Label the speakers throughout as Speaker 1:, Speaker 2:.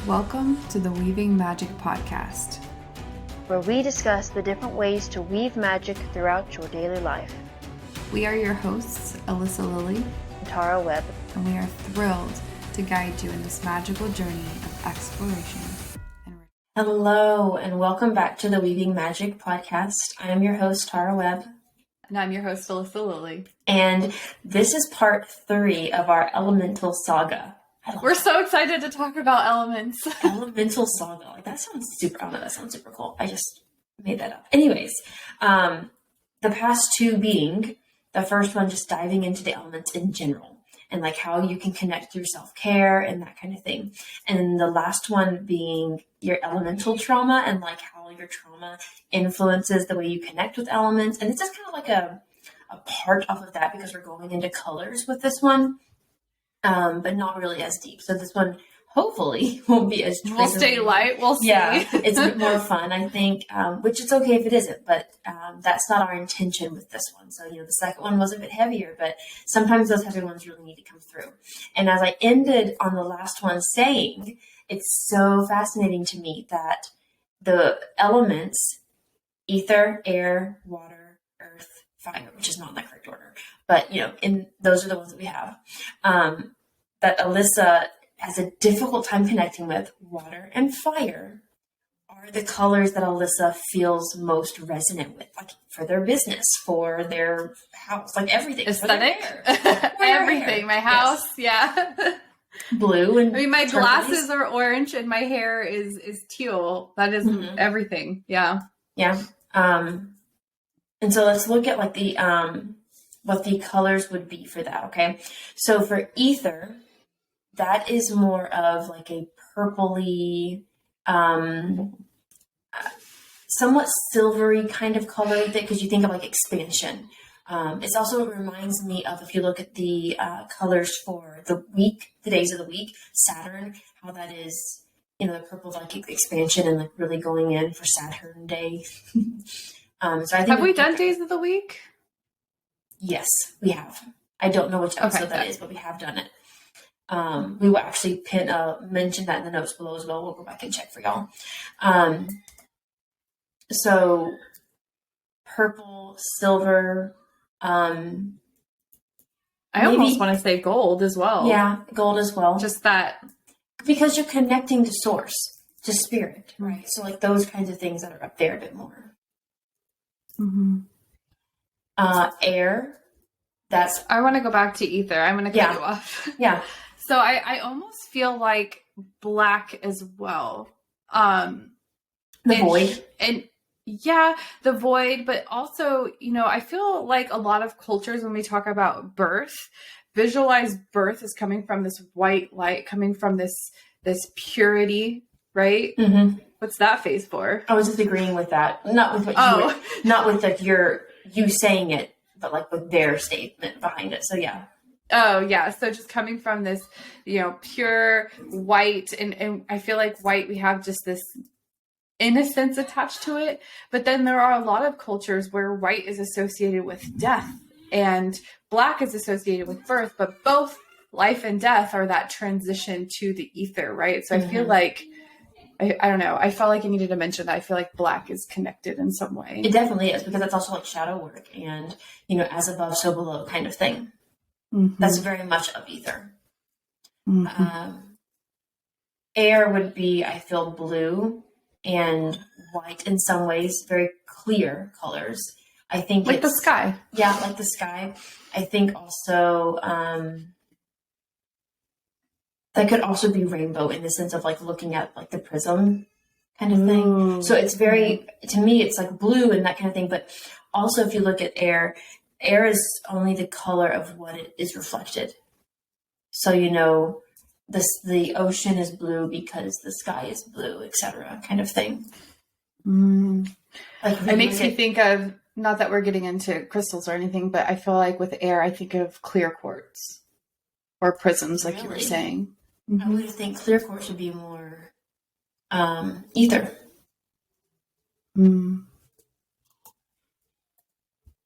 Speaker 1: Welcome to the Weaving Magic podcast,
Speaker 2: where we discuss the different ways to weave magic throughout your daily life.
Speaker 1: We are your hosts, Alyssa Lilly
Speaker 2: and Tara Webb,
Speaker 1: and we are thrilled to guide you in this magical journey of exploration.
Speaker 3: Hello, and welcome back to the Weaving Magic podcast. I am your host, Tara Webb.
Speaker 1: And I'm your host, Alyssa Lilly.
Speaker 3: And this is part 3 of our Elemental Saga.
Speaker 1: We're so excited to talk about elements.
Speaker 3: Elemental Saga. Like, that sounds super, I don't know, that sounds super cool. I just made that up. Anyways, the past 2 being, the first one just diving into the elements in general and like how you can connect through self-care and that kind of thing. And then the last one being your elemental trauma and like how your trauma influences the way you connect with elements. And it's just kind of like a part off of that because we're going into colors with this one. But not really as deep. So this one hopefully won't be as triggering.
Speaker 1: We'll stay light. We'll see.
Speaker 3: Yeah, it's a bit more fun, I think, which it's okay if it isn't, but that's not our intention with this one. So, the second one was a bit heavier, but sometimes those heavy ones really need to come through. And as I ended on the last one saying, it's so fascinating to me that the elements, ether, air, water, earth, fire, which is not in the correct order, but those are the ones that we have, that Alyssa has a difficult time connecting with. Water and fire are the colors that Alyssa feels most resonant with, like for their business, for their house, like everything.
Speaker 1: Aesthetic, everything. My house, yes. Yeah.
Speaker 3: Blue and
Speaker 1: my glasses are orange and my hair is teal. That is everything. Yeah.
Speaker 3: Yeah. And so let's look at like the what the colors would be for that. Okay. So for ether, that is more of like a purpley, somewhat silvery kind of color because you think of like expansion. It's also, it reminds me of, if you look at the colors for the days of the week, Saturn, how that is, the purple like expansion and like really going in for Saturn Day. So I think
Speaker 1: have we done days of the week?
Speaker 3: Yes, we have. I don't know which episode that is, but we have done it. We will actually mention that in the notes below as well. We'll go back and check for y'all. So purple, silver. I
Speaker 1: almost want to say gold as well.
Speaker 3: Yeah, gold as well.
Speaker 1: Just that.
Speaker 3: Because you're connecting to source, to spirit, right? So like those kinds of things that are up there a bit more.
Speaker 1: Mm-hmm.
Speaker 3: Air.
Speaker 1: I want to go back to ether. I'm going to cut you off.
Speaker 3: Yeah.
Speaker 1: So I almost feel like black as well. The
Speaker 3: void.
Speaker 1: And yeah, the void, but also, I feel like a lot of cultures when we talk about birth, visualize birth as coming from this white light, coming from this purity, right? Mm-hmm. What's that face for?
Speaker 3: I was just agreeing with that. Not with what not with like you saying it, but like with their statement behind it. So yeah.
Speaker 1: Oh yeah. So just coming from this, pure white, and I feel like white, we have just this innocence attached to it. But then there are a lot of cultures where white is associated with death and black is associated with birth, but both life and death are that transition to the ether, right? So I feel like, I don't know. I felt like I needed to mention that. I feel like black is connected in some way.
Speaker 3: It definitely is, because that's also like shadow work and, as above, so below kind of thing. Mm-hmm. That's very much of ether. Mm-hmm. Air would be, I feel, blue and white in some ways, very clear colors. I think
Speaker 1: like the sky.
Speaker 3: Yeah, like the sky. I think also that could also be rainbow in the sense of like looking at like the prism kind of thing. So it's very, to me, it's like blue and that kind of thing. But also if you look at air is only the color of what it is reflected. So, the ocean is blue because the sky is blue, etc. kind of thing.
Speaker 1: Like it makes me think of, not that we're getting into crystals or anything, but I feel like with air, I think of clear quartz or prisms, like you were saying.
Speaker 3: I would think clear quartz would be more ether.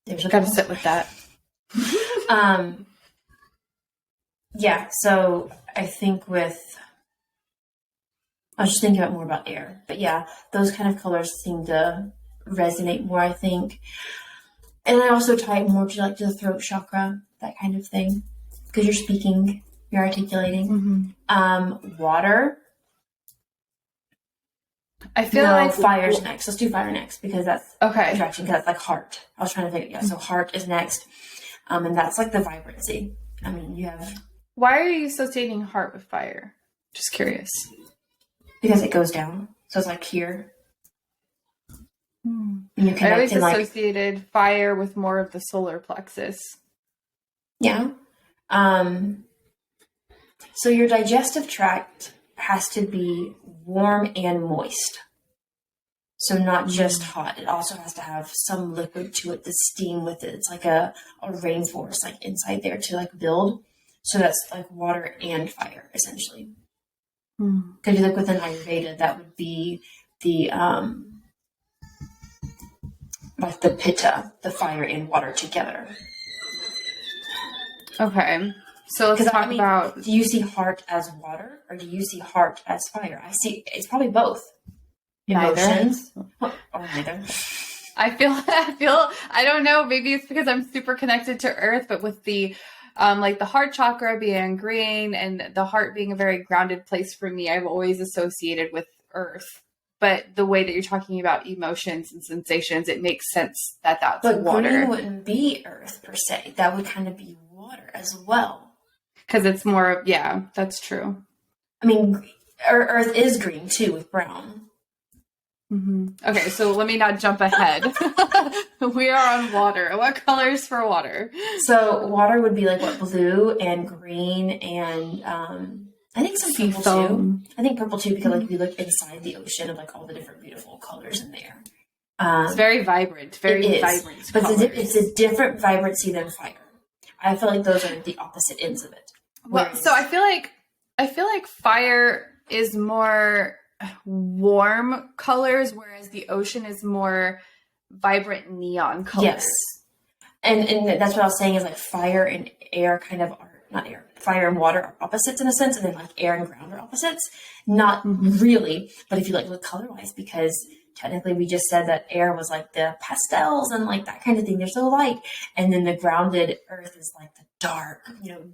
Speaker 1: There's got to sit with that.
Speaker 3: Yeah, so I think with I was just thinking more about air. But yeah, those kind of colors seem to resonate more, I think. And I also tie it more to like the throat chakra, that kind of thing. Because you're speaking, you're articulating. Water.
Speaker 1: I feel like
Speaker 3: fire's next. Let's do fire next because that's
Speaker 1: okay.
Speaker 3: attraction. Because that's like heart. I was trying to think. Yeah, so heart is next, and that's like the vibrancy. I mean, you have.
Speaker 1: Why are you associating heart with fire? Just curious.
Speaker 3: Because it goes down, so it's like here. And you
Speaker 1: I always
Speaker 3: connect in
Speaker 1: associated fire with more of the solar plexus.
Speaker 3: Yeah. So your digestive tract has to be warm and moist. So not just hot. It also has to have some liquid to it, the steam with it. It's like a rainforest like inside there to like build. So that's like water and fire essentially. Because if you look within Ayurveda, that would be the like the pitta, the fire and water together.
Speaker 1: Okay. So let's talk about...
Speaker 3: Do you see heart as water or do you see heart as fire? I see it's probably both. Emotions. Or neither.
Speaker 1: I feel, I don't know, maybe it's because I'm super connected to earth, but with the, like the heart chakra being green and the heart being a very grounded place for me, I've always associated with earth. But the way that you're talking about emotions and sensations, it makes sense that that's
Speaker 3: but
Speaker 1: water.
Speaker 3: Green wouldn't be earth per se. That would kind of be water as well.
Speaker 1: Because it's more, yeah, that's true.
Speaker 3: I mean, earth is green too with brown.
Speaker 1: Okay, so let me not jump ahead. We are on water. What colors for water?
Speaker 3: So water would be like what, blue and green and I think some purple too. I think purple too because like if you look inside the ocean of like all the different beautiful colors in there.
Speaker 1: It's very vibrant, very vibrant.
Speaker 3: But it's a different vibrancy than fire. I feel like those are the opposite ends of it.
Speaker 1: Well, so I feel like fire is more warm colors, whereas the ocean is more vibrant neon colors.
Speaker 3: Yes. And that's what I was saying is like fire and air kind of are not air. Fire and water are opposites in a sense, and then like air and ground are opposites. Not really, but if you like look color wise, because technically we just said that air was like the pastels and like that kind of thing. They're so light, and then the grounded earth is like the dark,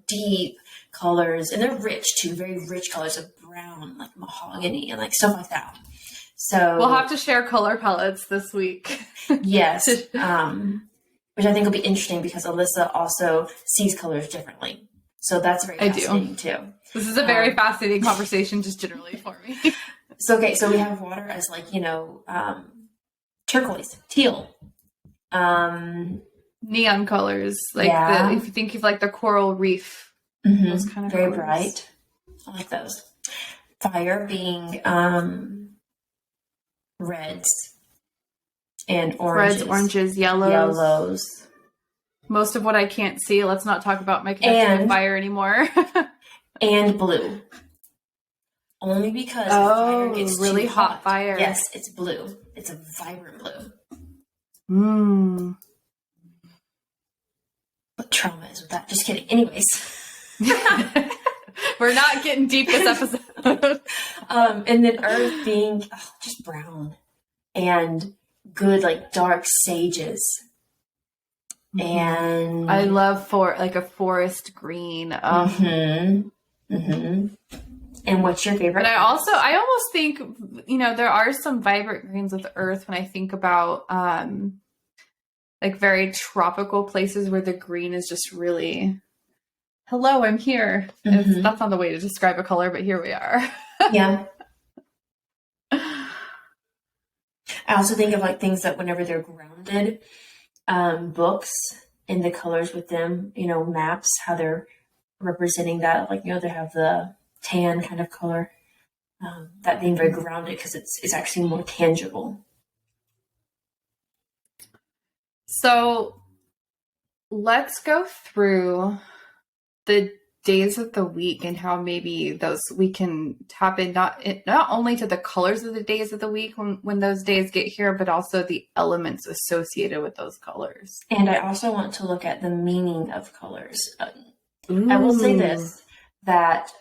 Speaker 3: deep colors, and they're rich too, very rich colors of brown, like mahogany and like stuff like that. So
Speaker 1: we'll have to share color palettes this week.
Speaker 3: Yes. Which I think will be interesting because Alyssa also sees colors differently. So that's very fascinating too.
Speaker 1: This is a very fascinating conversation just generally for me.
Speaker 3: So we have water as like, turquoise, teal.
Speaker 1: Neon colors. Like if you think of like the coral reef. Those kind of
Speaker 3: very
Speaker 1: colors.
Speaker 3: Bright. I like those. Fire being reds and oranges.
Speaker 1: Reds, oranges, yellows. Most of what I can't see. Let's not talk about my connection with fire anymore.
Speaker 3: And blue. Only because fire gets
Speaker 1: really
Speaker 3: too
Speaker 1: hot fire.
Speaker 3: Yes, it's blue. It's a vibrant blue. What trauma is with that? Just kidding. Anyways.
Speaker 1: We're not getting deep this episode.
Speaker 3: And then earth being just brown and good, like dark sages. And
Speaker 1: I love a forest green.
Speaker 3: And what's your favorite?
Speaker 1: But I almost think, there are some vibrant greens with earth when I think about like very tropical places where the green is just really, hello, I'm here. That's not the way to describe a color, but here we are.
Speaker 3: Yeah. I also think of like things that whenever they're grounded, books and the colors with them, maps, how they're representing that, like, they have the tan kind of color, that being very grounded because it's actually more tangible.
Speaker 1: So let's go through the days of the week and how maybe we can tap in not only to the colors of the days of the week when those days get here, but also the elements associated with those colors.
Speaker 3: And I also want to look at the meaning of colors. I will say this. that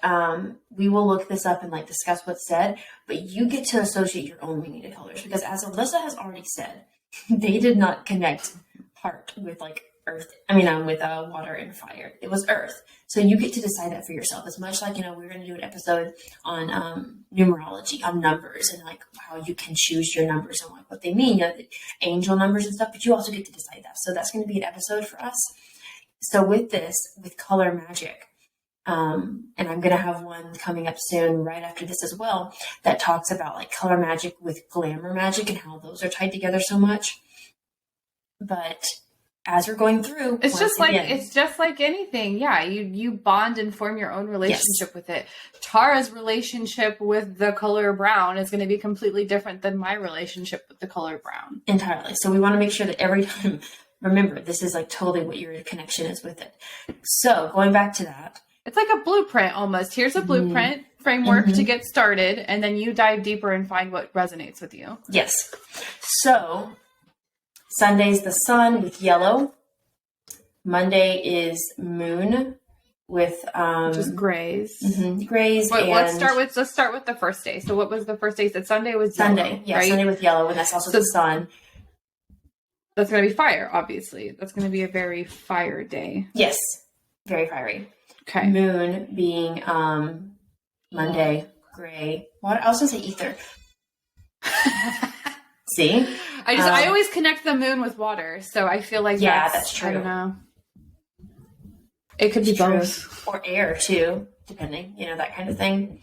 Speaker 3: we will look this up and like discuss what's said, but you get to associate your own meaning to colors, because as Alyssa has already said, they did not connect heart with like earth. With water and fire. It was earth. So you get to decide that for yourself. As much like, we're going to do an episode on numerology, on numbers, and like how you can choose your numbers and like what they mean, the angel numbers and stuff, but you also get to decide that. So that's going to be an episode for us. So with color magic, and I'm going to have one coming up soon right after this as well, that talks about like color magic with glamour magic and how those are tied together so much. But as we're going through,
Speaker 1: it's just like anything. Yeah, you bond and form your own relationship with it. Tara's relationship with the color brown is going to be completely different than my relationship with the color brown.
Speaker 3: Entirely. So we want to make sure that every time, remember, this is like totally what your connection is with it. So going back to that,
Speaker 1: it's like a blueprint almost. Here's a blueprint framework to get started, and then you dive deeper and find what resonates with you.
Speaker 3: Yes. So Sunday's the sun with yellow. Monday is moon with
Speaker 1: just grays.
Speaker 3: Grays.
Speaker 1: Let's start with the first day. So what was the first day? So Sunday was yellow,
Speaker 3: Sunday. Yeah, right? Sunday with yellow, and that's also the sun.
Speaker 1: That's going to be fire, obviously. That's going to be a very fire day.
Speaker 3: Yes, very fiery.
Speaker 1: Okay.
Speaker 3: Moon being Monday, gray. Water. I was going to say ether. See?
Speaker 1: I always connect the moon with water, so I feel like
Speaker 3: that's true.
Speaker 1: I don't know. It could be both.
Speaker 3: Or air too, depending, that kind of thing.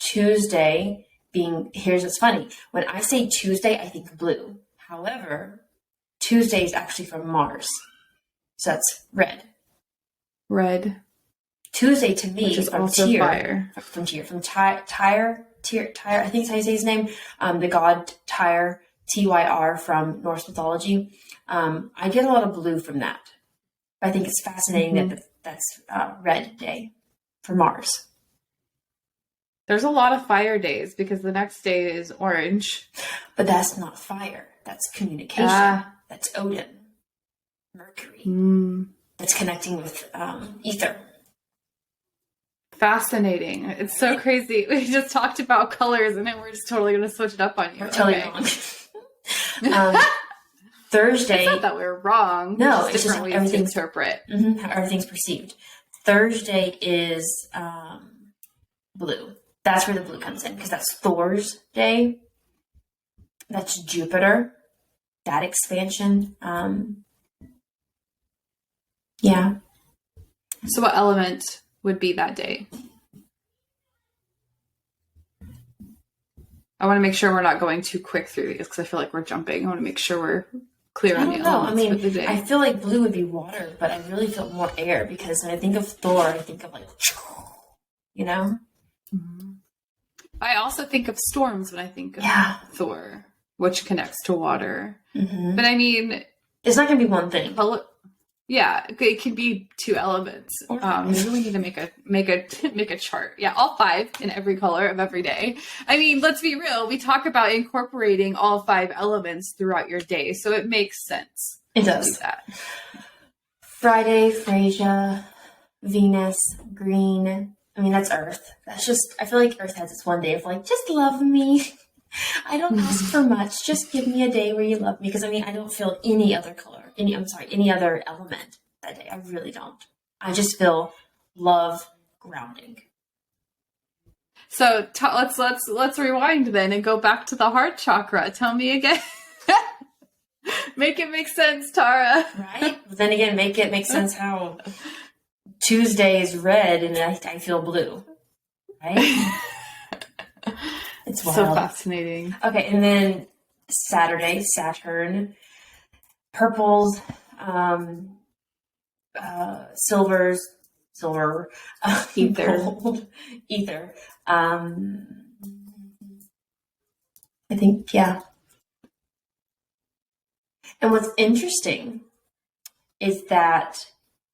Speaker 3: Tuesday being, here's what's funny. When I say Tuesday, I think blue. However, Tuesday is actually from Mars. So that's red.
Speaker 1: Red.
Speaker 3: Tuesday to me
Speaker 1: is
Speaker 3: from
Speaker 1: also
Speaker 3: Tyr.
Speaker 1: Fire.
Speaker 3: From Tyr, I think that's how you say his name. The god Tyr, Tyr from Norse mythology. I get a lot of blue from that. I think it's fascinating that that's red day for Mars.
Speaker 1: There's a lot of fire days because the next day is orange.
Speaker 3: But that's not fire. That's communication. That's Odin. Mercury. That's connecting with ether.
Speaker 1: Fascinating. It's so crazy. We just talked about colors and then we're just totally going to switch it up on you.
Speaker 3: We're totally wrong. Thursday.
Speaker 1: It's not that we're wrong.
Speaker 3: No,
Speaker 1: it's different ways to interpret.
Speaker 3: How everything's perceived. Thursday is blue. That's where the blue comes in because that's Thor's day. That's Jupiter. That expansion. Yeah.
Speaker 1: So what element would be that day? I want to make sure we're not going too quick through these because I feel like we're jumping. I want to make sure we're clear on the elements for the day.
Speaker 3: I feel like blue would be water, but I really feel more air because when I think of Thor, I think of like,
Speaker 1: I also think of storms when I think of Thor, which connects to water. But I mean,
Speaker 3: it's not going to be one thing.
Speaker 1: Yeah, it can be two elements. Maybe we need to make a chart. Yeah, all 5 in every color of every day. I mean, let's be real. We talk about incorporating all 5 elements throughout your day, so it makes sense.
Speaker 3: It does. Do that. Friday, Freyja, Venus, green. I mean, that's Earth. That's just. I feel like Earth has its one day of like, just love me. I don't ask for much. Just give me a day where you love me. Because I don't feel any other color, any other element that day. I really don't. I just feel love, grounding.
Speaker 1: So let's rewind then and go back to the heart chakra. Tell me again. Make it make sense, Tara.
Speaker 3: Right? But then again, make it make sense how Tuesday is red and I feel blue. Right? It's wild.
Speaker 1: So fascinating.
Speaker 3: Okay, and then Saturday, Saturn, purples, silver,
Speaker 1: ether,
Speaker 3: gold, ether. I think, yeah. And what's interesting is that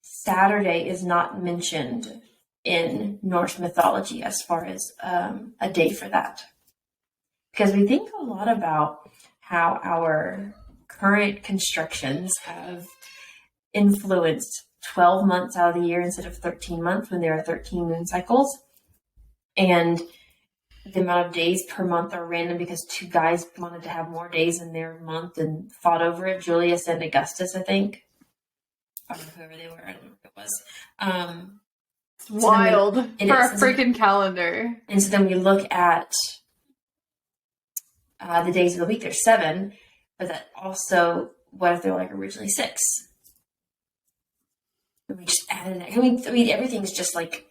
Speaker 3: Saturday is not mentioned in Norse mythology as far as a day for that. Because we think a lot about how our current constructions have influenced 12 months out of the year instead of 13 months when there are 13 moon cycles. And the amount of days per month are random because two guys wanted to have more days in their month and fought over it. Julius and Augustus, I think. Or whoever they were, I don't know what it was.
Speaker 1: It's wild for a freaking calendar.
Speaker 3: And so then we look at the days of the week. There's 7, but that also, what if they're like originally 6? And we just added it. I mean, everything's just like,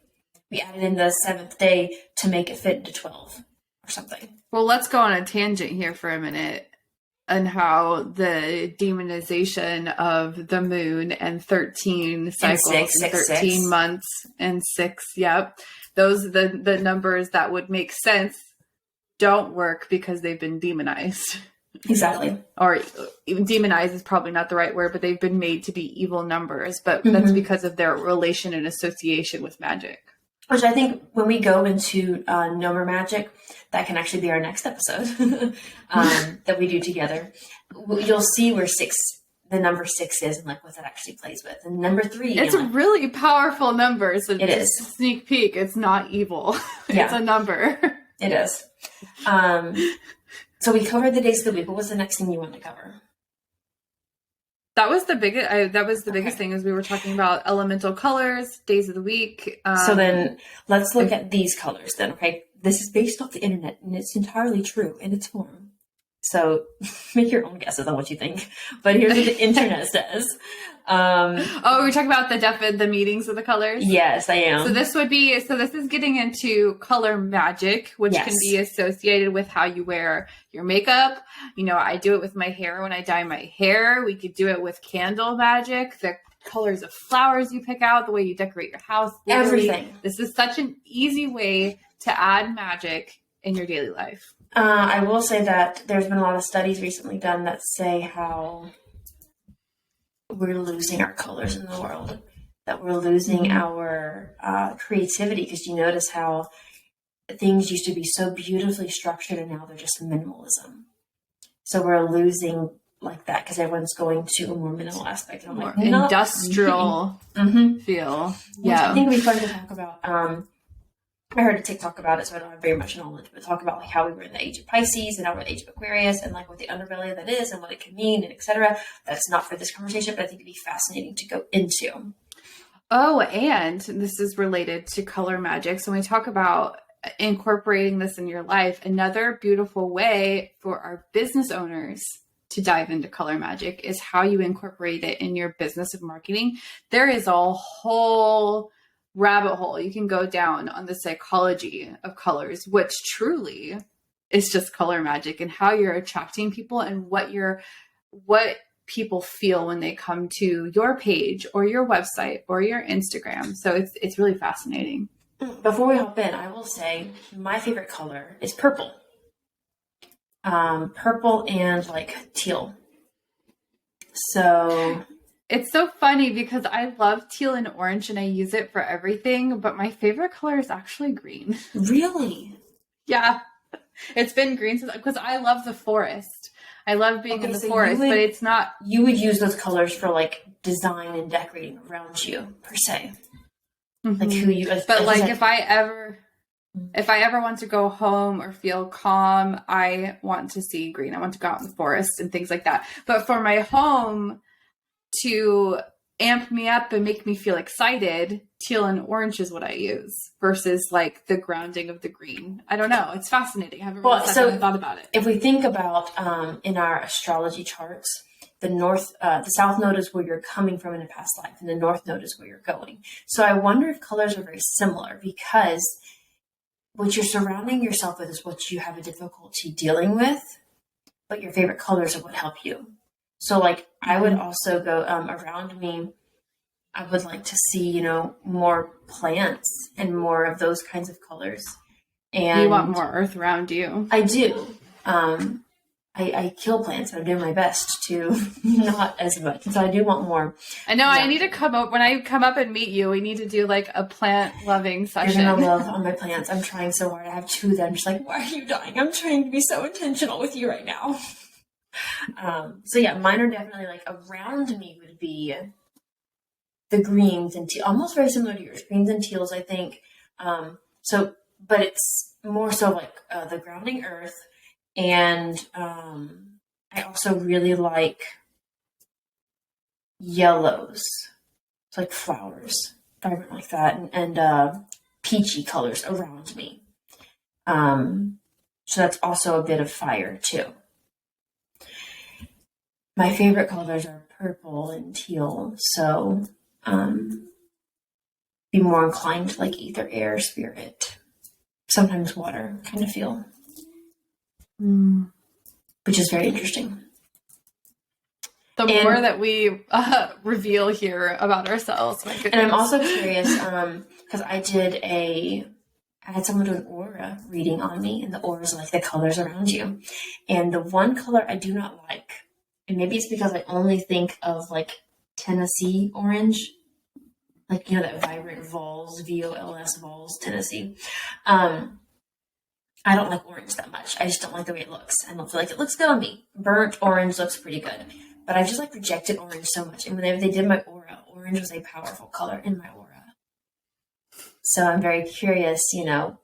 Speaker 3: we added in the 7th day to make it fit into 12 or something.
Speaker 1: Well, let's go on a tangent here for a minute on how the demonization of the moon and 13 cycles and 13 months and 6. Yep. Those, the numbers that would make sense don't work because they've been demonized.
Speaker 3: Exactly.
Speaker 1: Or even demonized is probably not the right word, but they've been made to be evil numbers. But that's because of their relation and association with magic.
Speaker 3: Which I think when we go into Nomer Magic, that can actually be our next episode that we do together. You'll see where the number 6 is and like what that actually plays with. And number 3,
Speaker 1: it's a really powerful number. So
Speaker 3: it is.
Speaker 1: Sneak peek. It's not evil. It's a number.
Speaker 3: It is. So we covered the days of the week. What was the next thing you want to cover?
Speaker 1: That was the biggest thing, as we were talking about elemental colors, days of the week.
Speaker 3: So then let's look at these colors then, okay? This is based off the internet, and it's entirely true in its form. So make your own guesses on what you think. But here's what the internet says.
Speaker 1: We're talking about the meanings of the colors?
Speaker 3: Yes, I am.
Speaker 1: So this is getting into color magic, which can be associated with how you wear your makeup. You know, I do it with my hair when I dye my hair. We could do it with candle magic, the colors of flowers you pick out, the way you decorate your house.
Speaker 3: Everything.
Speaker 1: This is such an easy way to add magic in your daily life.
Speaker 3: I will say that there's been a lot of studies recently done that say how we're losing our colors in the world, that we're losing our creativity, because you notice how things used to be so beautifully structured and now they're just minimalism. So we're losing like that because everyone's going to a more minimal aspect. And I'm
Speaker 1: more
Speaker 3: like,
Speaker 1: industrial feel.
Speaker 3: Which I think would be fun to talk about. I heard a TikTok about it, so I don't have very much knowledge, but talk about like how we were in the age of Pisces and now we're in the age of Aquarius and like what the underbelly of that is and what it can mean and etc. That's not for this conversation, but I think it'd be fascinating to go into.
Speaker 1: Oh, and this is related to color magic. So when we talk about incorporating this in your life, another beautiful way for our business owners to dive into color magic is how you incorporate it in your business of marketing. There is a whole rabbit hole you can go down on the psychology of colors, which truly is just color magic and how you're attracting people and what people feel when they come to your page or your website or your Instagram. So it's really fascinating.
Speaker 3: Before we hop in, I will say my favorite color is purple. Purple and like teal. So
Speaker 1: it's so funny because I love teal and orange and I use it for everything, but my favorite color is actually green.
Speaker 3: Really?
Speaker 1: Yeah. It's been green because I love the forest. I love being in the forest, but it's not.
Speaker 3: You would use those colors for like design and decorating around you per se. Like who you,
Speaker 1: but like if I ever want to go home or feel calm, I want to see green. I want to go out in the forest and things like that. But for my home to amp me up and make me feel excited, teal and orange is what I use versus like the grounding of the green. I don't know. It's fascinating. I haven't really thought about it.
Speaker 3: If we think about in our astrology charts, the south node is where you're coming from in a past life, and the north node is where you're going. So I wonder if colors are very similar because what you're surrounding yourself with is what you have a difficulty dealing with, but your favorite colors are what help you. So like I would also go around me, I would like to see, more plants and more of those kinds of colors. And
Speaker 1: you want more earth around you.
Speaker 3: I do. I kill plants, but I'm doing my best to not as much. So I do want more.
Speaker 1: I know. Yeah. I need to come up when I come up and meet you. We need to do like a plant loving session.
Speaker 3: You're gonna love on my plants. I'm trying so hard. I have 2 that I'm just like, why are you dying? I'm trying to be so intentional with you right now. So yeah, mine are definitely like around me would be the greens and almost very similar to yours, greens and teals, I think. But it's more so like the grounding earth. And I also really like yellows. It's like flowers, vibrant like that, and peachy colors around me. So that's also a bit of fire too. My favorite colors are purple and teal, so be more inclined to like ether, air, spirit, sometimes water kind of feel, which is very interesting.
Speaker 1: The more that we reveal here about ourselves, my goodness.
Speaker 3: And I'm also curious because I had someone do an aura reading on me, and the auras are like the colors around you. And the one color I do not like, and maybe it's because I only think of like Tennessee orange, like, you know, that vibrant Vols, VOLS, Vols, Tennessee. I don't like orange that much. I just don't like the way it looks. I don't feel like it looks good on me. Burnt orange looks pretty good. But I just like rejected orange so much. And when they did my aura, orange was a powerful color in my aura. So I'm very curious, you know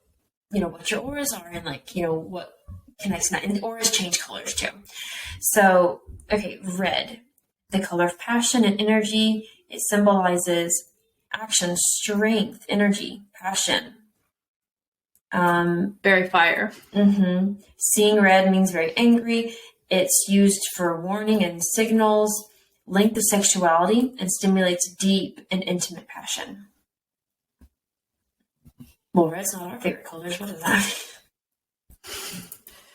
Speaker 3: what your auras are and like, you know, what connects to that. And the auras change colors too. So, okay, red, the color of passion and energy. It symbolizes action, strength, energy, passion.
Speaker 1: Very fire.
Speaker 3: Seeing red means very angry. It's used for warning and signals, linked to sexuality, and stimulates deep and intimate passion. Well, red's not our favorite colors. What is that?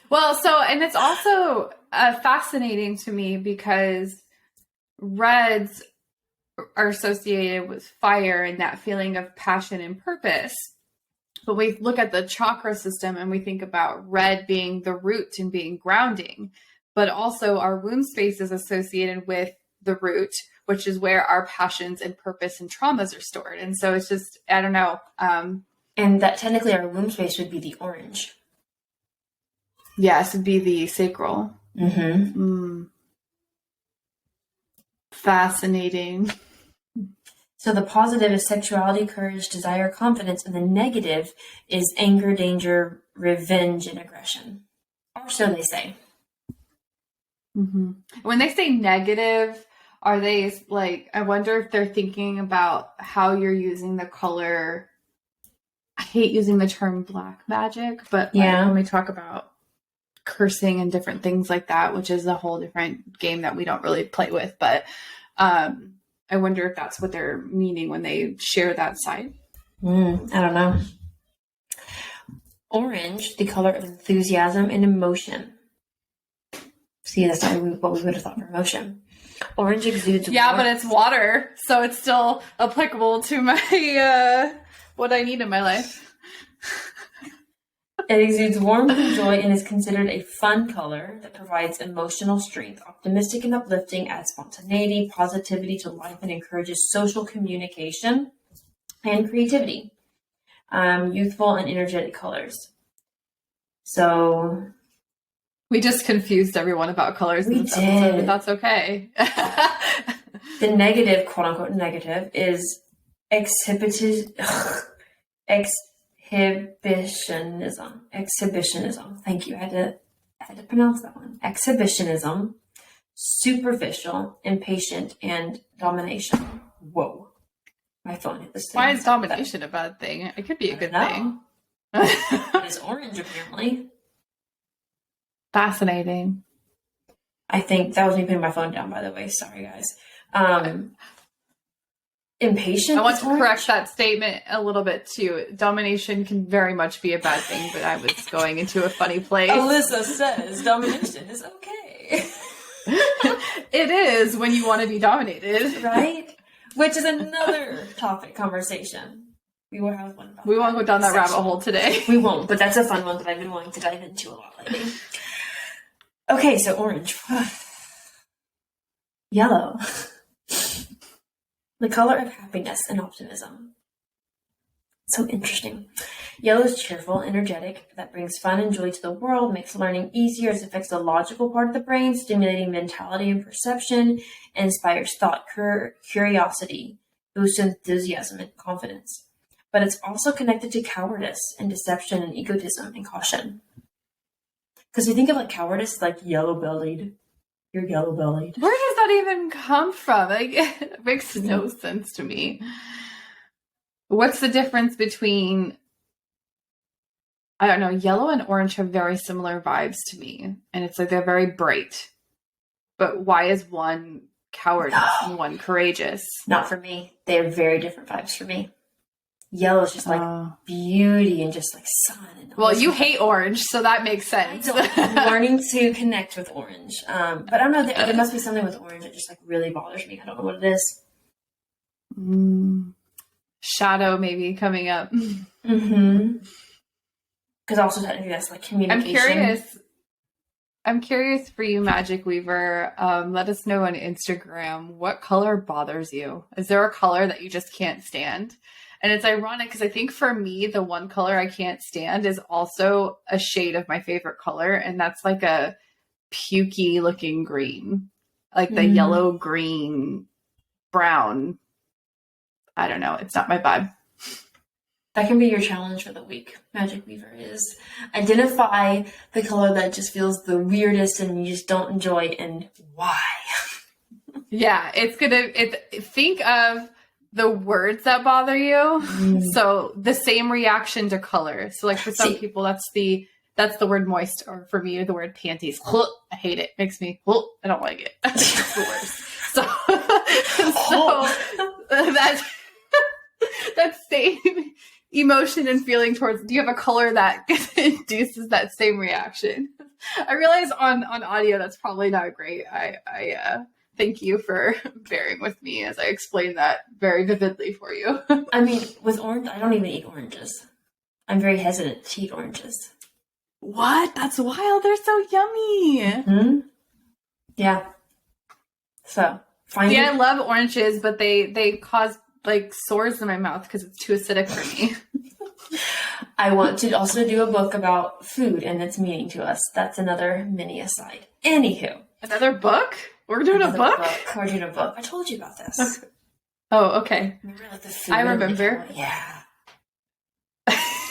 Speaker 1: Well, and it's also fascinating to me because reds are associated with fire and that feeling of passion and purpose. But we look at the chakra system and we think about red being the root and being grounding. But also our womb space is associated with the root, which is where our passions and purpose and traumas are stored. And so it's just, I don't know.
Speaker 3: And that technically our womb space would be the orange.
Speaker 1: Yes, it'd be the sacral. Fascinating.
Speaker 3: So the positive is sexuality, courage, desire, confidence, and the negative is anger, danger, revenge, and aggression. Or so they say.
Speaker 1: When they say negative, are they like, I wonder if they're thinking about how you're using the color. I hate using the term black magic, but when we talk about cursing and different things like that, which is a whole different game that we don't really play with, but I wonder if that's what they're meaning when they share that side.
Speaker 3: I don't know. Orange, the color of enthusiasm and emotion. See, that's not what we would have thought for emotion. Orange exudes
Speaker 1: but it's water, so it's still applicable to my what I need in my life.
Speaker 3: It exudes warmth and joy and is considered a fun color that provides emotional strength, optimistic and uplifting, adds spontaneity, positivity to life, and encourages social communication and creativity. Youthful and energetic colors. So
Speaker 1: we just confused everyone about colors in this episode, but that's okay.
Speaker 3: The negative, quote unquote negative, is exhibitionism. Thank you. I had to pronounce that one. Exhibitionism, superficial, impatient, and domination. Whoa. My phone hit this thing.
Speaker 1: Why is domination a bad thing? It could be a good thing.
Speaker 3: It is orange, apparently.
Speaker 1: Fascinating.
Speaker 3: I think that was me putting my phone down, by the way. Sorry, guys. Impatient.
Speaker 1: I want to correct that statement a little bit too. Domination can very much be a bad thing, but I was going into a funny place.
Speaker 3: Alyssa says domination is okay.
Speaker 1: It is when you want to be dominated.
Speaker 3: Right? Which is another topic conversation. We will have one about
Speaker 1: We won't go down that rabbit hole today.
Speaker 3: We won't, but that's a fun one that I've been wanting to dive into a lot lately. Okay, so orange. Yellow. The color of happiness and optimism. So interesting. Yellow is cheerful, energetic, that brings fun and joy to the world, makes learning easier as it affects the logical part of the brain, stimulating mentality and perception, and inspires thought, curiosity, boosts enthusiasm and confidence. But it's also connected to cowardice and deception and egotism and caution. Because we think of like cowardice like yellow-bellied. You're yellow-bellied.
Speaker 1: Where does that even come from? Like, it makes no sense to me. What's the difference between, I don't know, yellow and orange have very similar vibes to me. And it's like they're very bright. But why is one cowardice and one courageous?
Speaker 3: Not for me. They have very different vibes for me. Yellow is just like beauty and just like sun. And
Speaker 1: well, you hate orange, so that makes sense.
Speaker 3: I'm learning to connect with orange. But I don't know. There must be something with orange that just like really bothers me. I don't know what it is.
Speaker 1: Shadow maybe coming up.
Speaker 3: Mm-hmm. Because also technically that's like communication.
Speaker 1: I'm curious for you, Magic Weaver. Let us know on Instagram, what color bothers you? Is there a color that you just can't stand? And it's ironic because I think for me, the one color I can't stand is also a shade of my favorite color. And that's like a pukey looking green, like the yellow, green, brown. I don't know. It's not my vibe.
Speaker 3: That can be your challenge for the week, Magic Weaver, is identify the color that just feels the weirdest and you just don't enjoy and why.
Speaker 1: Yeah, think of the words that bother you. So the same reaction to color. So like for some people, that's the word moist, or for me, the word panties. I hate it. Makes me, I don't like it. It's the worst. So that same emotion and feeling towards, do you have a color that induces that same reaction? I realize on audio, that's probably not great. I thank you for bearing with me as I explain that very vividly for you.
Speaker 3: I mean, with orange, I don't even eat oranges. I'm very hesitant to eat oranges.
Speaker 1: What? That's wild. They're so yummy.
Speaker 3: Mm-hmm. Yeah. So,
Speaker 1: I love oranges, but they cause like sores in my mouth because it's too acidic for me.
Speaker 3: I want to also do a book about food and its meaning to us. That's another mini aside. Anywho.
Speaker 1: Another book? We're doing a book?
Speaker 3: We're doing a book. I told you about this.
Speaker 1: Oh, okay.
Speaker 3: Remember like the food?
Speaker 1: I remember.
Speaker 3: Yeah.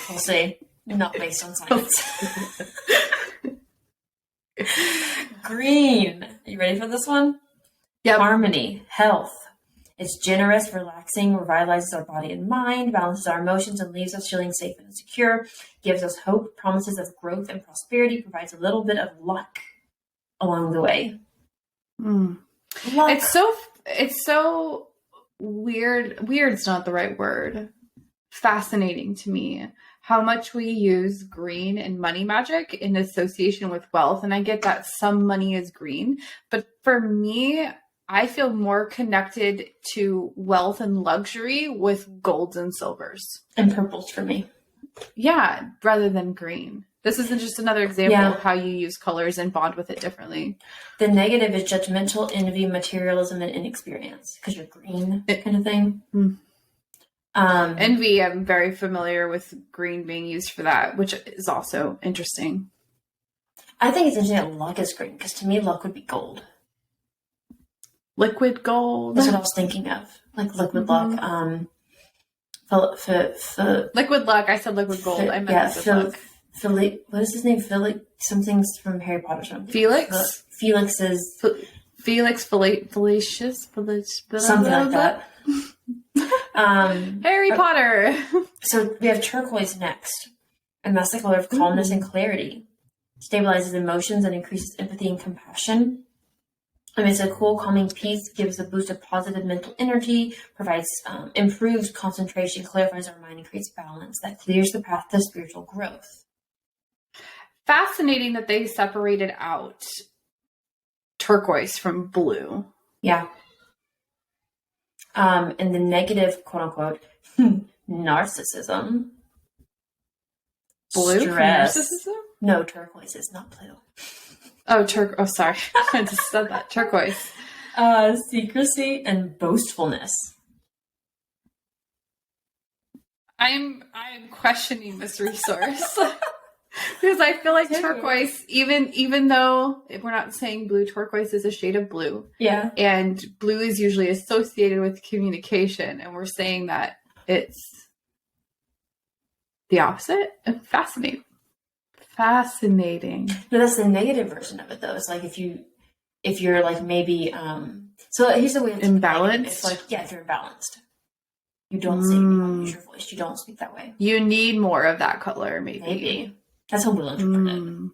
Speaker 3: We'll see. Not based on science. Green. Are you ready for this one?
Speaker 1: Yeah.
Speaker 3: Harmony. Health. It's generous, relaxing, revitalizes our body and mind, balances our emotions, and leaves us feeling safe and secure, gives us hope, promises of growth and prosperity, provides a little bit of luck along the way. Luck.
Speaker 1: It's so weird. Weird's not the right word. Fascinating to me how much we use green and money magic in association with wealth. And I get that some money is green, but for me, I feel more connected to wealth and luxury with golds and silvers.
Speaker 3: And purples for me.
Speaker 1: Yeah, rather than green. This isn't just another example of how you use colors and bond with it differently.
Speaker 3: The negative is judgmental, envy, materialism, and inexperience. Because you're green, kind of thing.
Speaker 1: Envy, I'm very familiar with green being used for that, which is also interesting.
Speaker 3: I think it's interesting that luck is green, because to me, luck would be gold.
Speaker 1: Liquid gold.
Speaker 3: That's what I was thinking of. Like liquid luck.
Speaker 1: Liquid luck. I said liquid gold. I meant liquid luck.
Speaker 3: What is his name? Something's from Harry Potter. Something.
Speaker 1: Felix?
Speaker 3: Felix is...
Speaker 1: Felix Felicis?
Speaker 3: Something like that.
Speaker 1: Harry Potter.
Speaker 3: So we have turquoise next. And that's the color of calmness and clarity. Stabilizes emotions and increases empathy and compassion. It's a cool, calming piece, gives a boost of positive mental energy, provides, improves concentration, clarifies our mind, and creates balance that clears the path to spiritual growth.
Speaker 1: Fascinating that they separated out turquoise from blue.
Speaker 3: Yeah. And the negative, quote unquote, narcissism.
Speaker 1: Blue?
Speaker 3: Stress.
Speaker 1: Narcissism?
Speaker 3: No, turquoise is not blue.
Speaker 1: Oh, sorry. I just said that. Turquoise.
Speaker 3: Secrecy and boastfulness.
Speaker 1: I'm questioning this resource. Because I feel like turquoise, even though we're not saying blue, turquoise is a shade of blue.
Speaker 3: Yeah.
Speaker 1: And blue is usually associated with communication. And we're saying that it's the opposite. Fascinating. Fascinating.
Speaker 3: No, that's the negative version of it, though. It's like if you're like maybe, so here's the way of
Speaker 1: imbalanced.
Speaker 3: It's like, yeah, if you're imbalanced, you don't say, you don't use your voice, you don't speak that way.
Speaker 1: You need more of that color, maybe.
Speaker 3: That's how we'll interpret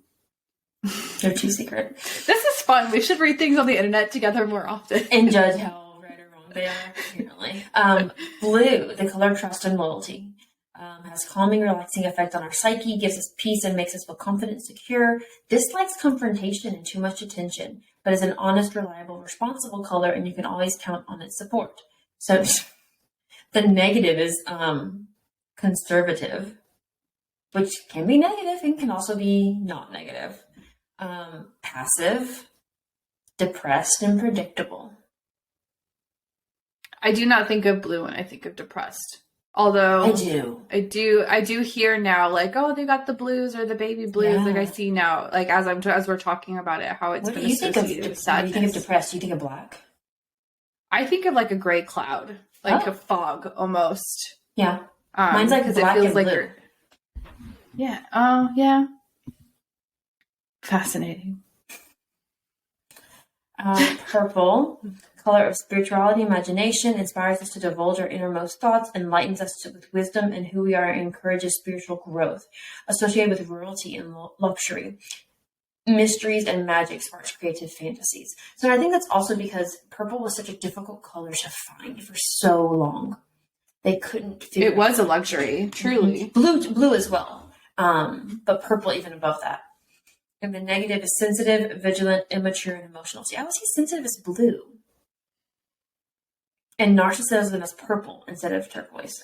Speaker 3: it. They're too secret.
Speaker 1: This is fun. We should read things on the internet together more often.
Speaker 3: And judge how right or wrong they are, apparently. Blue, the color trust and loyalty. Has calming, relaxing effect on our psyche, gives us peace and makes us feel confident and secure, dislikes confrontation and too much attention, but is an honest, reliable, responsible color, and you can always count on its support. So the negative is conservative, which can be negative and can also be not negative. Passive, depressed, and predictable.
Speaker 1: I do not think of blue when I think of depressed. Although I do hear now, like, oh, they got the blues or the baby blues. Yeah. Like I see now, like as we're talking about it, how it's been associated with sadness.
Speaker 3: When you think of depressed, you think of black?
Speaker 1: I think of like a gray cloud, like a fog almost.
Speaker 3: Yeah, mine's like black it feels and blue.
Speaker 1: Yeah. Oh, yeah. Fascinating.
Speaker 3: Purple. Color of spirituality, imagination, inspires us to divulge our innermost thoughts, enlightens us with wisdom and who we are, and encourages spiritual growth. Associated with royalty and luxury, mysteries and magic, sparks creative fantasies. So I think that's also because purple was such a difficult color to find for so long. They couldn't figure it.
Speaker 1: It was a luxury, truly.
Speaker 3: Blue as well, but purple even above that. And the negative is sensitive, vigilant, immature, and emotional. See, I would say sensitive is blue. And narcissism is purple instead of turquoise.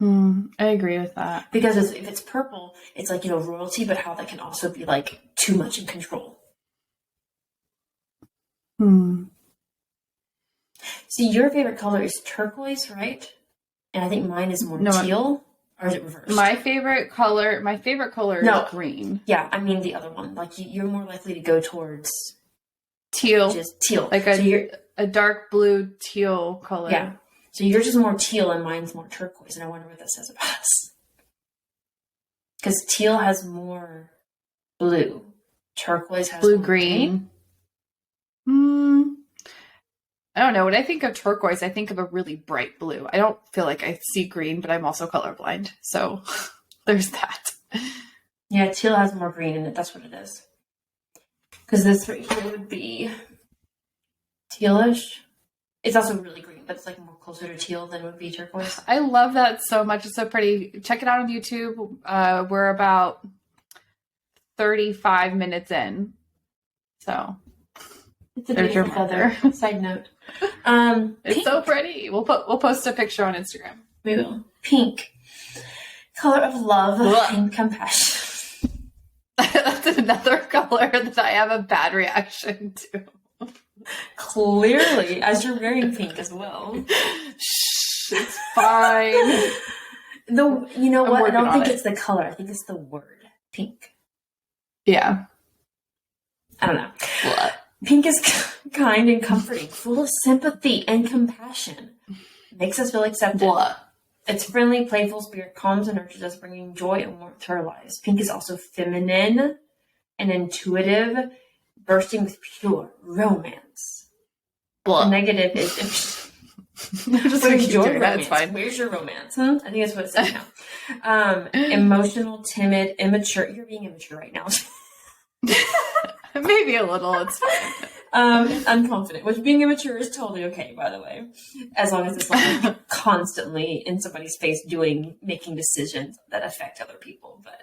Speaker 1: I agree with that.
Speaker 3: Because if it's purple, it's like, royalty, but how that can also be like too much in control. See, your favorite color is turquoise, right? And I think mine is more teal. Or is it reversed?
Speaker 1: My favorite color is green.
Speaker 3: Yeah, I mean the other one. Like you're more likely to go towards
Speaker 1: teal.
Speaker 3: Just teal.
Speaker 1: Like a dark blue teal color.
Speaker 3: Yeah. So yours is more teal and mine's more turquoise. And I wonder what that says about us. Because teal has more blue. Turquoise has
Speaker 1: blue
Speaker 3: more
Speaker 1: green. I don't know. When I think of turquoise, I think of a really bright blue. I don't feel like I see green, but I'm also colorblind. So there's that.
Speaker 3: Yeah, teal has more green in it. That's what it is. Because this right here would be tealish. It's also really green, but it's like more closer to teal than it would be turquoise.
Speaker 1: I love that so much. It's so pretty. Check it out on YouTube. We're about 35 minutes in. So
Speaker 3: it's a beautiful feather. Side note.
Speaker 1: It's pink. So pretty. We'll post a picture on Instagram.
Speaker 3: We will. Pink. Color of love and compassion.
Speaker 1: That's another color that I have a bad reaction to.
Speaker 3: Clearly, as you're wearing pink as well.
Speaker 1: Shh, it's fine.
Speaker 3: You know what? I don't think it's the color. I think it's the word. Pink.
Speaker 1: Yeah.
Speaker 3: I don't know. What? Pink is kind and comforting, full of sympathy and compassion. Makes us feel accepted.
Speaker 1: What?
Speaker 3: Its friendly, playful spirit calms and nurtures us, bringing joy and warmth to our lives. Pink is also feminine and intuitive, bursting with pure romance.
Speaker 1: Blah.
Speaker 3: The negative is
Speaker 1: just
Speaker 3: where's your
Speaker 1: romance?
Speaker 3: That's fine. Where's your romance? I think that's what it says now. Emotional, timid, immature. You're being immature right now.
Speaker 1: Maybe a little. It's fine.
Speaker 3: Unconfident, which being immature is totally okay, by the way, as long as it's not constantly in somebody's face making decisions that affect other people. But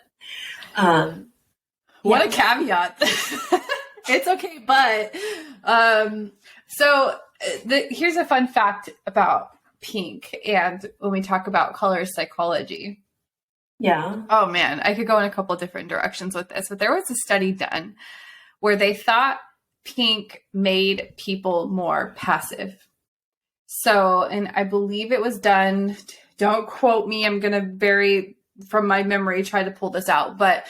Speaker 1: what a caveat! It's okay, but so here's a fun fact about pink, and when we talk about color psychology.
Speaker 3: Yeah.
Speaker 1: Oh man, I could go in a couple different directions with this, but there was a study done where they thought pink made people more passive. So, and I believe it was done, don't quote me, I'm going to very from my memory try to pull this out, but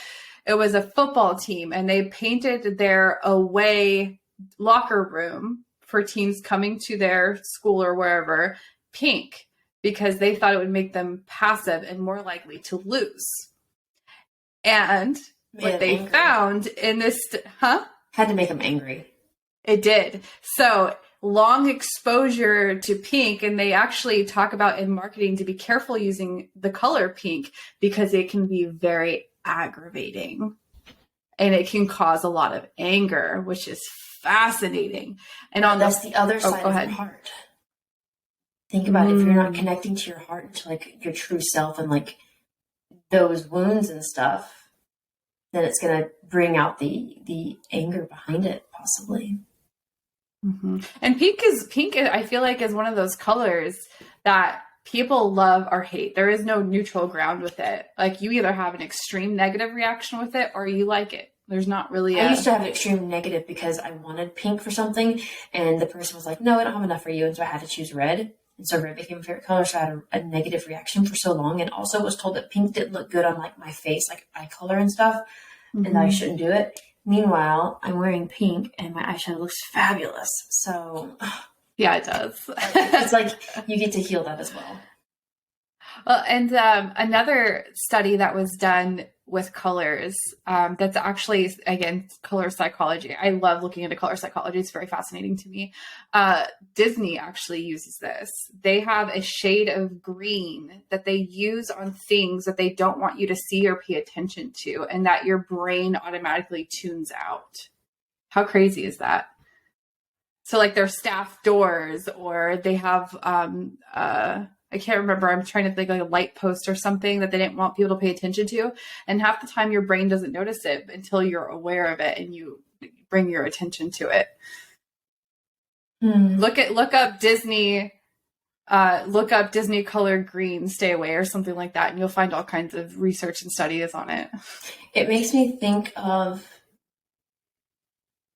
Speaker 1: it was a football team and they painted their away locker room for teams coming to their school or wherever pink because they thought it would make them passive and more likely to lose. And what they found in this,
Speaker 3: had to make them angry.
Speaker 1: It did. So long exposure to pink, and they actually talk about in marketing to be careful using the color pink because it can be very aggravating and it can cause a lot of anger, which is fascinating. And
Speaker 3: that's the other side of your heart. Think about it. If you're not connecting to your heart, to like your true self and like those wounds and stuff, then it's going to bring out the anger behind it, possibly.
Speaker 1: Mm-hmm. And pink, I feel like, is one of those colors that people love or hate. There is no neutral ground with it. Like you either have an extreme negative reaction with it or you like it. There's not really
Speaker 3: I used to have an extreme negative because I wanted pink for something and the person was like, no, I don't have enough for you. And so I had to choose red. And so red became a favorite color. So I had a negative reaction for so long. And also was told that pink didn't look good on like my face, like eye color and stuff. Mm-hmm. And I shouldn't do it. Meanwhile, I'm wearing pink and my eyeshadow looks fabulous. So
Speaker 1: yeah, it does.
Speaker 3: It's like you get to heal that as well.
Speaker 1: Well, and another study that was done with colors, that's actually, again, color psychology. I love looking into color psychology. It's very fascinating to me. Disney actually uses this. They have a shade of green that they use on things that they don't want you to see or pay attention to, and that your brain automatically tunes out. How crazy is that? So like their staff doors, or they have, I can't remember. I'm trying to think like a light post or something that they didn't want people to pay attention to. And half the time your brain doesn't notice it until you're aware of it and you bring your attention to it. Look up Disney colored green, stay away or something like that. And you'll find all kinds of research and studies on it.
Speaker 3: It makes me think of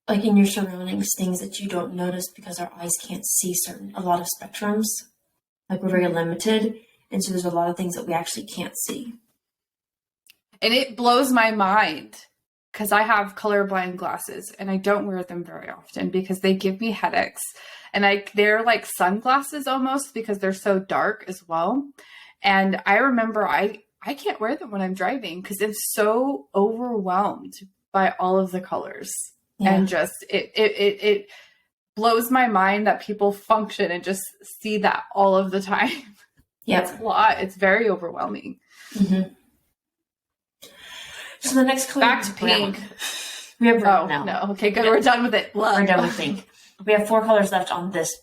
Speaker 3: like in your surroundings, things that you don't notice because our eyes can't see a lot of spectrums. Like we're very limited. And so there's a lot of things that we actually can't see.
Speaker 1: And it blows my mind because I have colorblind glasses and I don't wear them very often because they give me headaches. And they're like sunglasses almost because they're so dark as well. And I remember I can't wear them when I'm driving because I'm so overwhelmed by all of the colors. Yeah. And just it blows my mind that people function and just see that all of the time. Yeah, it's a lot. It's very overwhelming.
Speaker 3: Mm-hmm. So the next color,
Speaker 1: back to pink.
Speaker 3: We have brown now.
Speaker 1: No, okay, good. We're done with it.
Speaker 3: We're done with pink. We have 4 colors left on this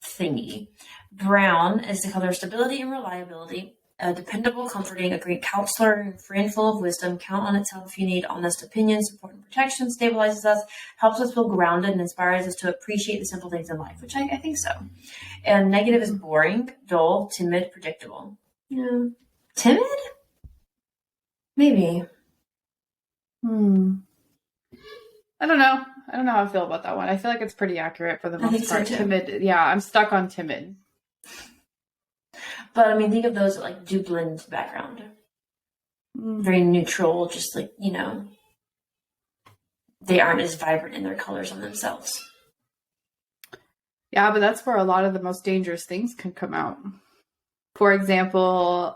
Speaker 3: thingy. Brown is the color of stability and reliability. A dependable, comforting, a great counselor, friend full of wisdom, count on itself if you need honest opinion, support and protection, stabilizes us, helps us feel grounded, and inspires us to appreciate the simple things in life, which I think so. And negative is boring, dull, timid, predictable. Yeah. Timid? Maybe.
Speaker 1: I don't know. I don't know how I feel about that one. I feel like it's pretty accurate for the most part. So timid. Yeah, I'm stuck on timid.
Speaker 3: But I mean, think of those that like do blend into the background. Very neutral, just like, you know, they aren't as vibrant in their colors on themselves.
Speaker 1: Yeah, but that's where a lot of the most dangerous things can come out. For example,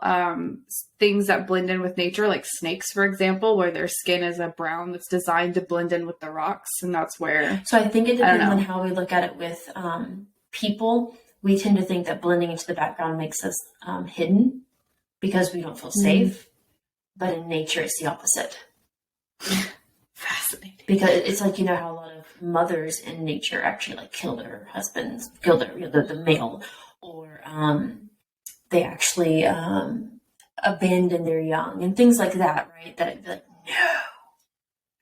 Speaker 1: things that blend in with nature, like snakes, for example, where their skin is a brown that's designed to blend in with the rocks. And that's where...
Speaker 3: So I think it depends on how we look at it with people. We tend to think that blending into the background makes us hidden because we don't feel safe. But in nature, it's the opposite.
Speaker 1: Fascinating.
Speaker 3: Because it's like, you know, how a lot of mothers in nature actually like kill their husbands, kill their, you know, the male, or they actually abandon their young and things like that, right? That like, no,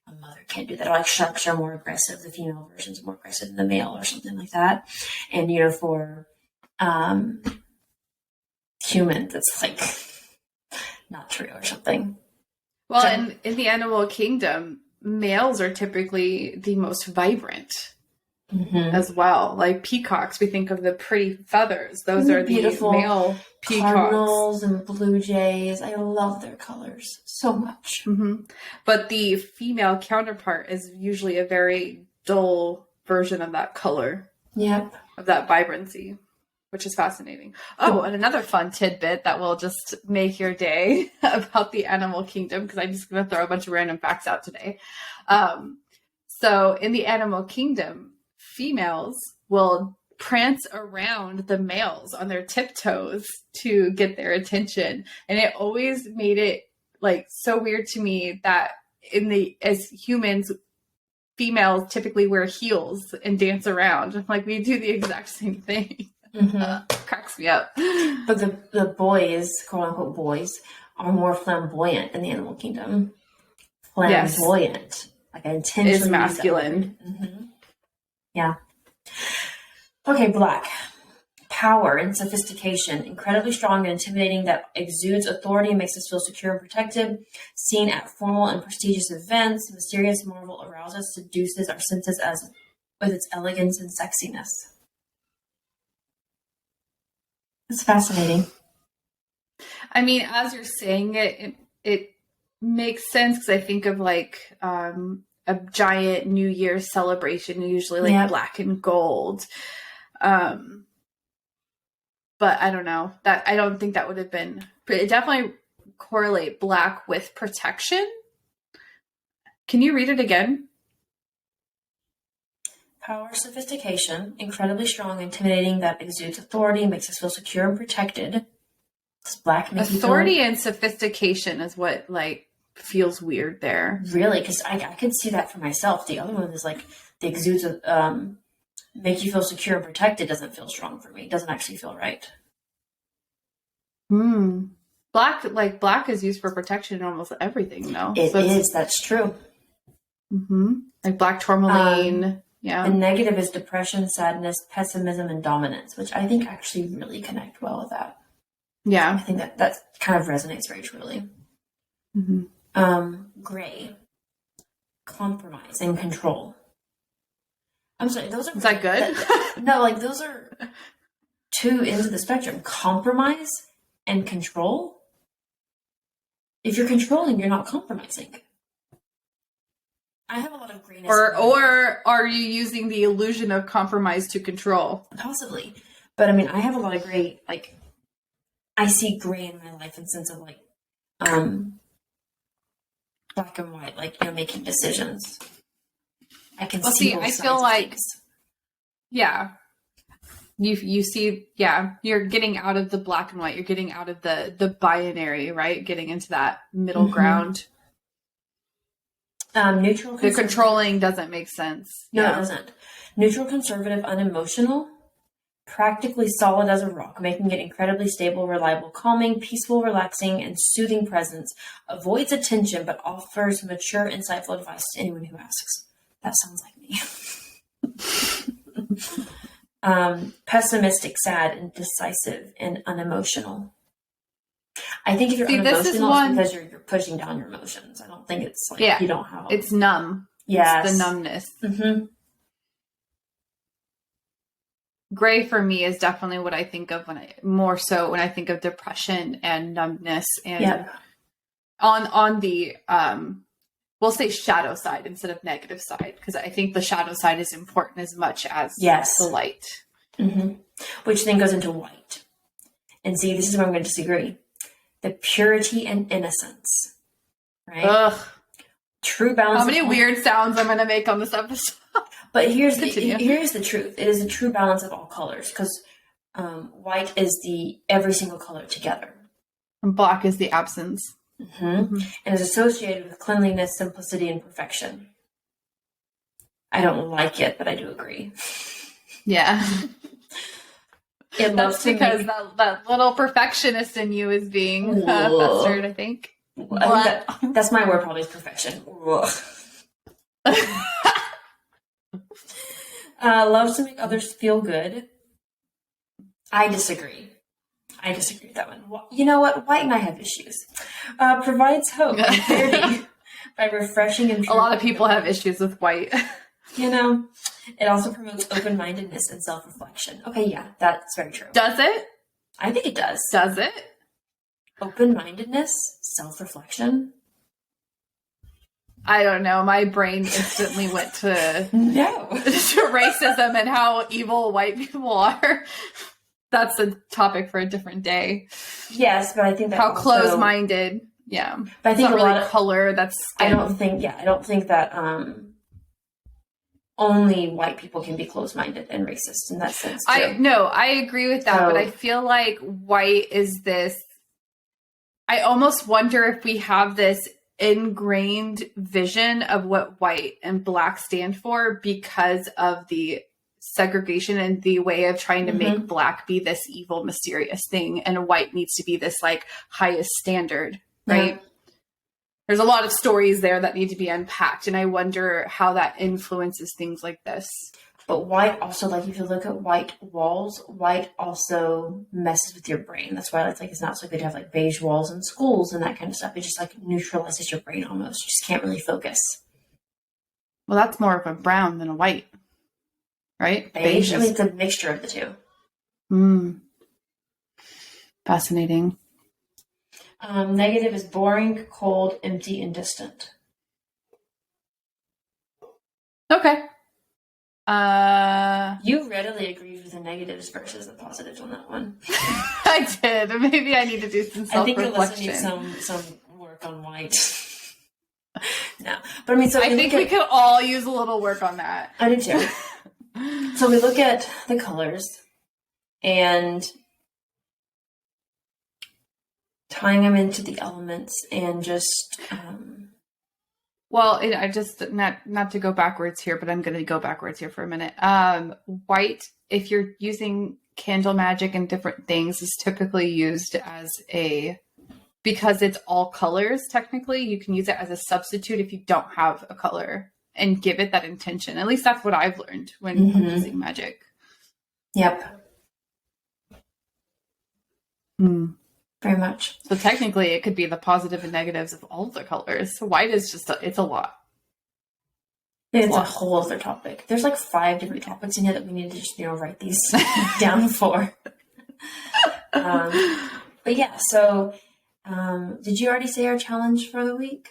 Speaker 3: a mother can't do that. Or like sharks are more aggressive. The female versions are more aggressive than the male or something like that. And, you know, for humans, it's like not true or something.
Speaker 1: Well, in the animal kingdom, males are typically the most vibrant. as well. Like peacocks, we think of the pretty feathers. Those are
Speaker 3: beautiful
Speaker 1: the male peacocks.
Speaker 3: Cardinals and blue jays. I love their colors so much.
Speaker 1: But the female counterpart is usually a very dull version of that color.
Speaker 3: Yep.
Speaker 1: Of that vibrancy, which is fascinating. Oh, and another fun tidbit that will just make your day about the animal kingdom, because I'm just going to throw a bunch of random facts out today. So in the animal kingdom, females will prance around the males on their tiptoes to get their attention. And it always made it like so weird to me that as humans, females typically wear heels and dance around. Like we do the exact same thing. Cracks me up.
Speaker 3: But the boys, quote unquote boys, are more flamboyant in the animal kingdom. Flamboyant. Yes. Like intentionally
Speaker 1: is masculine.
Speaker 3: Yeah. Okay, black. Power and sophistication, incredibly strong and intimidating, that exudes authority and makes us feel secure and protected. Seen at formal and prestigious events, mysterious marvel arouses, seduces our senses with its elegance and sexiness. It's fascinating.
Speaker 1: I mean, as you're saying it makes sense, because I think of like a giant New Year's celebration, usually like black and gold. But I don't know, that I don't think that would have been, it definitely correlate black with protection. Can you read it again?
Speaker 3: Power, sophistication, incredibly strong, intimidating, that exudes authority, makes us feel secure and protected. Does black make
Speaker 1: authority and sophistication is what like feels weird there.
Speaker 3: Really? Because I could see that for myself. The other one is like the exudes make you feel secure and protected doesn't feel strong for me. It doesn't actually feel right.
Speaker 1: Black is used for protection in almost everything, though.
Speaker 3: It is. That's true.
Speaker 1: Like black tourmaline. Yeah.
Speaker 3: The negative is depression, sadness, pessimism, and dominance, which I think actually really connect well with that.
Speaker 1: Yeah.
Speaker 3: I think that kind of resonates very truly. Gray. Compromise and control. I'm sorry, those are...
Speaker 1: Is that good?
Speaker 3: No, like those are two ends of the spectrum. Compromise and control. If you're controlling, you're not compromising. I have a lot of grayness.
Speaker 1: Or are you using the illusion of compromise to control?
Speaker 3: Possibly. But I mean, I have a lot of gray, like, I see gray in my life in the sense of like, black and white, like, you know, making decisions. I can see both
Speaker 1: I
Speaker 3: sides
Speaker 1: feel
Speaker 3: of
Speaker 1: like,
Speaker 3: things.
Speaker 1: yeah, you see, yeah, you're getting out of the black and white. You're getting out of the binary, right? Getting into that middle ground.
Speaker 3: Neutral.
Speaker 1: The controlling doesn't make sense.
Speaker 3: No, it doesn't. Neutral, conservative, unemotional, practically solid as a rock, making it incredibly stable, reliable, calming, peaceful, relaxing, and soothing presence. Avoids attention, but offers mature, insightful advice to anyone who asks. That sounds like me. Pessimistic, sad, indecisive, and unemotional. I think if you're unemotional, it's because you're pushing down your emotions. I don't think it's like you don't have...
Speaker 1: It's numb.
Speaker 3: Yes.
Speaker 1: It's the numbness. Gray for me is definitely what I think of when I think of depression and numbness, and on the we'll say shadow side instead of negative side, because I think the shadow side is important as much as the light.
Speaker 3: Which then goes into white. And see, this is where I'm going to disagree. The purity and innocence, right?
Speaker 1: Ugh.
Speaker 3: True balance.
Speaker 1: How many weird sounds I'm going to make on this episode?
Speaker 3: But here's the truth. It is a true balance of all colors, because white is the every single color together.
Speaker 1: And black is the absence.
Speaker 3: And is associated with cleanliness, simplicity, and perfection. I don't like it, but I do agree.
Speaker 1: Yeah. That's because that little perfectionist in you is being festered, I think.
Speaker 3: That's my word, probably, is perfection. Loves to make others feel good. I disagree with that one. You know what? White and I have issues. Provides hope and clarity by refreshing and...
Speaker 1: A lot of people have issues with white.
Speaker 3: It also promotes open-mindedness and self-reflection. Okay, yeah, that's very true.
Speaker 1: Does it?
Speaker 3: I think it does.
Speaker 1: Does it?
Speaker 3: Open-mindedness, self-reflection.
Speaker 1: I don't know. My brain instantly went to
Speaker 3: No.
Speaker 1: to racism and how evil white people are. That's a topic for a different day.
Speaker 3: Yes, but I think that
Speaker 1: how
Speaker 3: also,
Speaker 1: close-minded. Yeah,
Speaker 3: but I think
Speaker 1: it's not
Speaker 3: a
Speaker 1: really
Speaker 3: lot of
Speaker 1: color. That's skin.
Speaker 3: I don't think that only white people can be close-minded and racist in that sense. Too.
Speaker 1: I agree with that, but I feel like white is this. I almost wonder if we have this ingrained vision of what white and black stand for because of the segregation and the way of trying to make black be this evil, mysterious thing, and white needs to be this like highest standard, right? Yeah. There's a lot of stories there that need to be unpacked, and I wonder how that influences things like this.
Speaker 3: But white also, like if you look at white walls, white also messes with your brain. That's why it's not so good to have like beige walls in schools and that kind of stuff. It just like neutralizes your brain almost. You just can't really focus.
Speaker 1: Well, that's more of a brown than a white, right?
Speaker 3: Beige? I mean, it's a mixture of the two.
Speaker 1: Fascinating.
Speaker 3: Negative is boring, cold, empty, and distant.
Speaker 1: Okay.
Speaker 3: You readily agreed with the negatives versus the positives on that one.
Speaker 1: I did. Maybe I need to do some self-reflection.
Speaker 3: I think Alyssa needs some work on white. No, but I mean, so
Speaker 1: I think we could all use a little work on that.
Speaker 3: I do too. So we look at the colors and tying them into the elements and just.
Speaker 1: Well, I just not to go backwards here, but I'm going to go backwards here for a minute. White, if you're using candle magic and different things, is typically used as because it's all colors. Technically, you can use it as a substitute if you don't have a color and give it that intention. At least that's what I've learned when using magic.
Speaker 3: Yep. Very much.
Speaker 1: So technically it could be the positive and negatives of all the colors. So white is just, it's a lot.
Speaker 3: It's a whole other topic. There's like 5 different topics in here that we need to just, write these down for. But yeah, so did you already say our challenge for the week?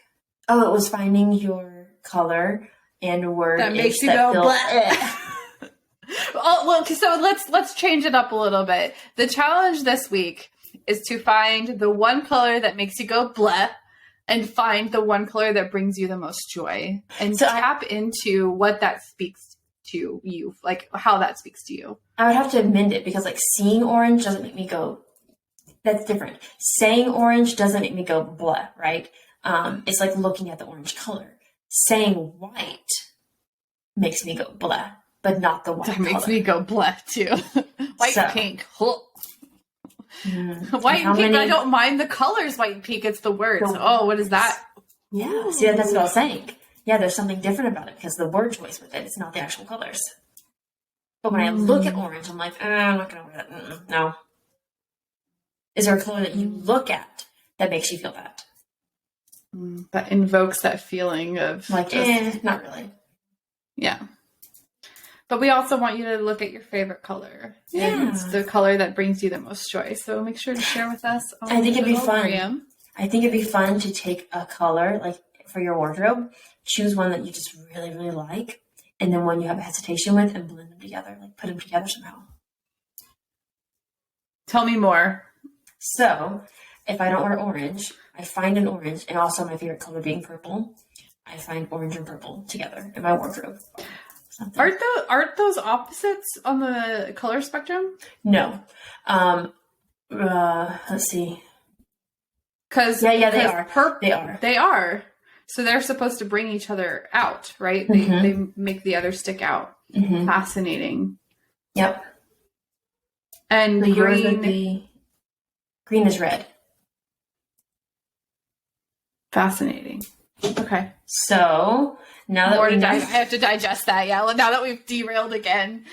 Speaker 3: Oh, it was finding your color and word
Speaker 1: that makes you go blah. Oh, well, so let's change it up a little bit. The challenge this week is to find the one color that makes you go bleh and find the one color that brings you the most joy and tap into what that speaks to you, like how that speaks to you.
Speaker 3: I would have to amend it because like seeing orange doesn't make me go, that's different. Saying orange doesn't make me go bleh, right? It's like looking at the orange color. Saying white makes me go bleh, but not the white color.
Speaker 1: That makes me go bleh too. White, pink. White and pink, I don't mind the colors white and pink, it's the words. What is that?
Speaker 3: Yeah, see, that's what I was saying. Yeah, there's something different about it because the word choice with it, it's not the actual colors. But when I look at orange, I'm like, I'm not going to wear that. No. Is there a color that you look at that makes you feel that?
Speaker 1: That invokes that feeling of
Speaker 3: like, not really.
Speaker 1: Yeah. But we also want you to look at your favorite color. Yeah. And it's the color that brings you the most joy. So make sure to share with us.
Speaker 3: I think it'd be fun. I think it'd be fun to take a color, like for your wardrobe, choose one that you just really, really like, and then one you have a hesitation with and blend them together, like put them together somehow.
Speaker 1: Tell me more.
Speaker 3: So if I don't wear orange, I find an orange, and also my favorite color being purple, I find orange and purple together in my wardrobe.
Speaker 1: Aren't those opposites on the color spectrum?
Speaker 3: No. Let's see.
Speaker 1: Because
Speaker 3: they are.
Speaker 1: They are. So they're supposed to bring each other out, right? They make the other stick out. Fascinating.
Speaker 3: Yep.
Speaker 1: And
Speaker 3: the green is red.
Speaker 1: Fascinating. Okay.
Speaker 3: So now that
Speaker 1: I have to digest that. Yeah. Now that we've derailed again,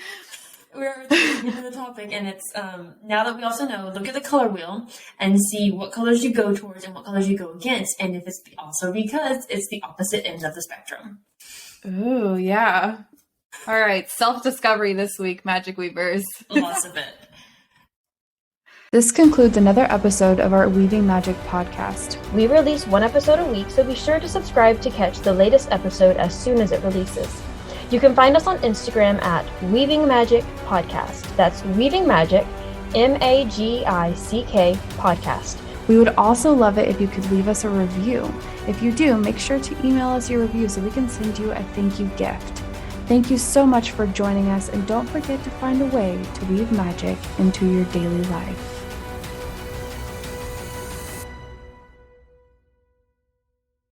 Speaker 3: we're at the end of the topic, and it's now that we also know, look at the color wheel and see what colors you go towards and what colors you go against, and if it's also because it's the opposite end of the spectrum.
Speaker 1: Oh yeah. All right, self-discovery this week, Magic Weavers.
Speaker 3: Lots of it.
Speaker 1: This concludes another episode of our Weaving Magic podcast.
Speaker 2: We release one episode a week, so be sure to subscribe to catch the latest episode as soon as it releases. You can find us on Instagram at Weaving Magick Podcast. That's Weaving Magick, Magick Podcast.
Speaker 1: We would also love it if you could leave us a review. If you do, make sure to email us your review so we can send you a thank you gift. Thank you so much for joining us, and don't forget to find a way to weave magic into your daily life.